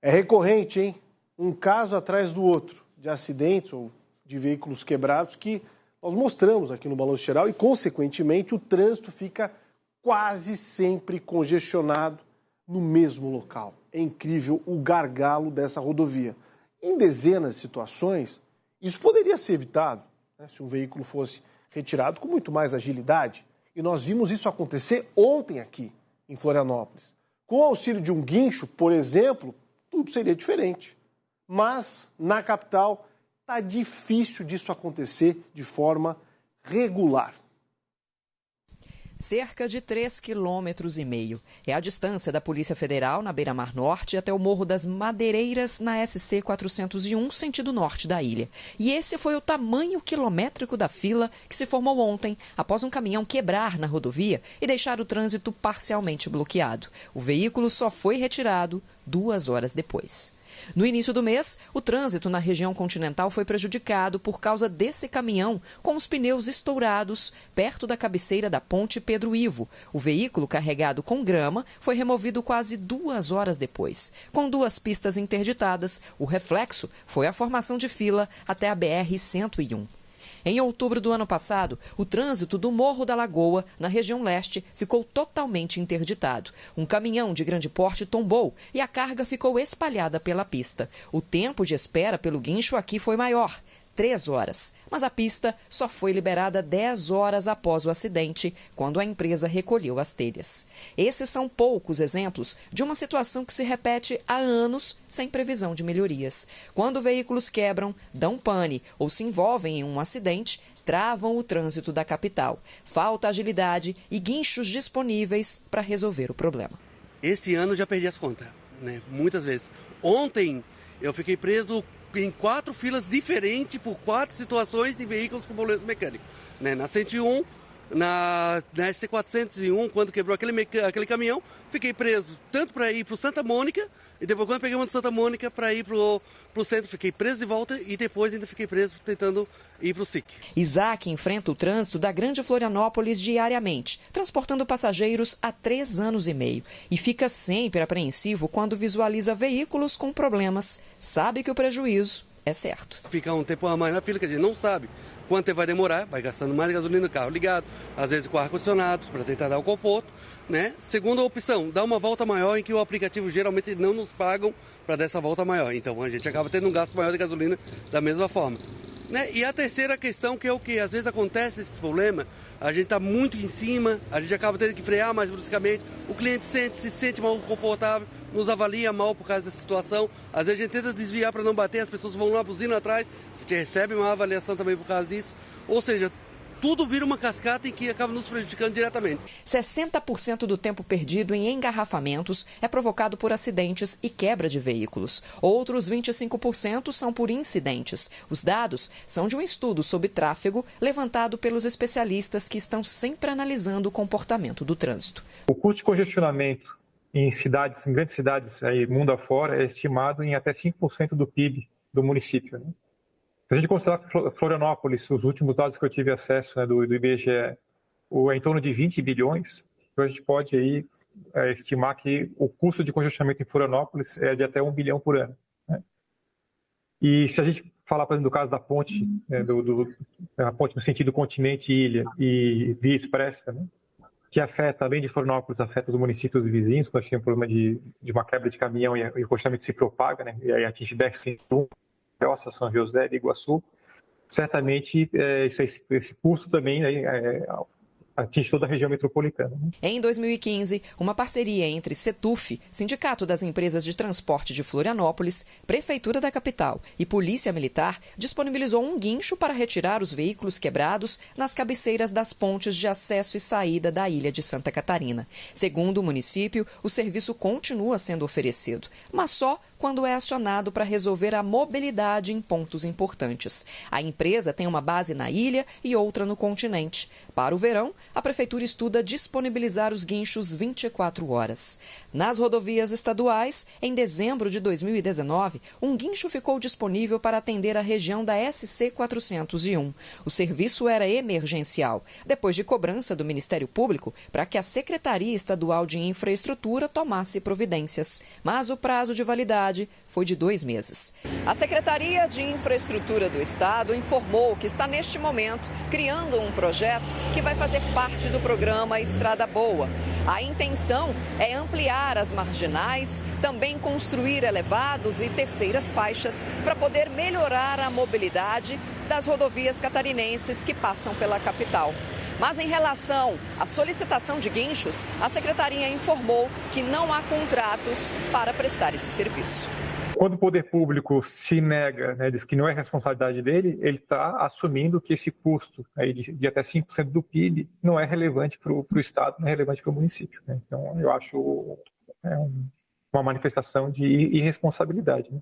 É recorrente, hein? Um caso atrás do outro, de acidentes ou de veículos quebrados que nós mostramos aqui no Balanço Geral e, consequentemente, o trânsito fica quase sempre congestionado no mesmo local. É incrível o gargalo dessa rodovia. Em dezenas de situações, isso poderia ser evitado, né, se um veículo fosse retirado com muito mais agilidade. E nós vimos isso acontecer ontem aqui, em Florianópolis. Com o auxílio de um guincho, por exemplo, tudo seria diferente. Mas, na capital, está difícil disso acontecer de forma regular. Cerca de 3,5 km é a distância da Polícia Federal na Beira-Mar Norte até o Morro das Madeireiras, na SC 401, sentido norte da ilha. E esse foi o tamanho quilométrico da fila que se formou ontem, após um caminhão quebrar na rodovia e deixar o trânsito parcialmente bloqueado. O veículo só foi retirado 2 horas depois. No início do mês, o trânsito na região continental foi prejudicado por causa desse caminhão com os pneus estourados perto da cabeceira da ponte Pedro Ivo. O veículo, carregado com grama, foi removido quase 2 horas depois. Com 2 pistas interditadas, o reflexo foi a formação de fila até a BR-101. Em outubro do ano passado, o trânsito do Morro da Lagoa, na região leste, ficou totalmente interditado. Um caminhão de grande porte tombou e a carga ficou espalhada pela pista. O tempo de espera pelo guincho aqui foi maior, 3 horas. Mas a pista só foi liberada 10 horas após o acidente, quando a empresa recolheu as telhas. Esses são poucos exemplos de uma situação que se repete há anos sem previsão de melhorias. Quando veículos quebram, dão pane ou se envolvem em um acidente, travam o trânsito da capital. Falta agilidade e guinchos disponíveis para resolver o problema. Esse ano já perdi as contas, né? Muitas vezes. Ontem eu fiquei preso em 4 filas diferentes por 4 situações de veículos com problemas mecânicos. Né? Na 101, na SC401, quando quebrou aquele caminhão, fiquei preso tanto para ir para o Santa Mônica, e depois quando peguei uma de Santa Mônica para ir para o centro, fiquei preso de volta e depois ainda fiquei preso tentando ir para o SIC. Isaac enfrenta o trânsito da Grande Florianópolis diariamente, transportando passageiros há 3 anos e meio. E fica sempre apreensivo quando visualiza veículos com problemas. Sabe que o prejuízo é certo. Ficar um tempo a mais na fila, que a gente não sabe quanto tempo vai demorar, vai gastando mais gasolina no carro ligado, às vezes com ar-condicionado, para tentar dar o conforto, né? Segunda opção, dar uma volta maior em que o aplicativo geralmente não nos pagam para dar essa volta maior. Então a gente acaba tendo um gasto maior de gasolina da mesma forma. Né? E a terceira questão, que é o que às vezes acontece esse problema, a gente está muito em cima, a gente acaba tendo que frear mais bruscamente, o cliente se sente mal confortável, nos avalia mal por causa dessa situação, às vezes a gente tenta desviar para não bater, as pessoas vão lá buzinando atrás, a gente recebe uma avaliação também por causa disso, ou seja, tudo vira uma cascata em que acaba nos prejudicando diretamente. 60% do tempo perdido em engarrafamentos é provocado por acidentes e quebra de veículos. Outros 25% são por incidentes. Os dados são de um estudo sobre tráfego levantado pelos especialistas que estão sempre analisando o comportamento do trânsito. O custo de congestionamento em grandes cidades, aí, mundo afora, é estimado em até 5% do PIB do município, né? Se a gente considerar Florianópolis, os últimos dados que eu tive acesso, né, do IBGE, é em torno de 20 bilhões, então a gente pode aí, estimar que o custo de congestionamento em Florianópolis é de até 1 bilhão por ano. Né? E se a gente falar, por exemplo, do caso da ponte, a ponte no sentido continente-ilha e via expressa, né, que afeta, além de Florianópolis, afeta os municípios vizinhos, quando a gente tem um problema de uma quebra de caminhão e o congestionamento se propaga, né, e aí atinge BR-101, São José de Iguaçu, certamente esse custo também atinge toda a região metropolitana. Em 2015, uma parceria entre Setuf, Sindicato das Empresas de Transporte de Florianópolis, Prefeitura da capital e Polícia Militar disponibilizou um guincho para retirar os veículos quebrados nas cabeceiras das pontes de acesso e saída da ilha de Santa Catarina. Segundo o município, o serviço continua sendo oferecido, mas só quando é acionado para resolver a mobilidade em pontos importantes. A empresa tem uma base na ilha e outra no continente. Para o verão, a Prefeitura estuda disponibilizar os guinchos 24 horas. Nas rodovias estaduais, em dezembro de 2019, um guincho ficou disponível para atender a região da SC 401. O serviço era emergencial, depois de cobrança do Ministério Público para que a Secretaria Estadual de Infraestrutura tomasse providências. Mas o prazo de validade foi de 2 meses. A Secretaria de Infraestrutura do Estado informou que está neste momento criando um projeto que vai fazer parte do programa Estrada Boa. A intenção é ampliar as marginais, também construir elevados e terceiras faixas para poder melhorar a mobilidade das rodovias catarinenses que passam pela capital. Mas em relação à solicitação de guinchos, a Secretaria informou que não há contratos para prestar esse serviço. Quando o poder público se nega, né, diz que não é responsabilidade dele, ele está assumindo que esse custo aí de até 5% do PIB não é relevante para o Estado, não é relevante para o município. Né? Então, eu acho uma manifestação de irresponsabilidade. Né?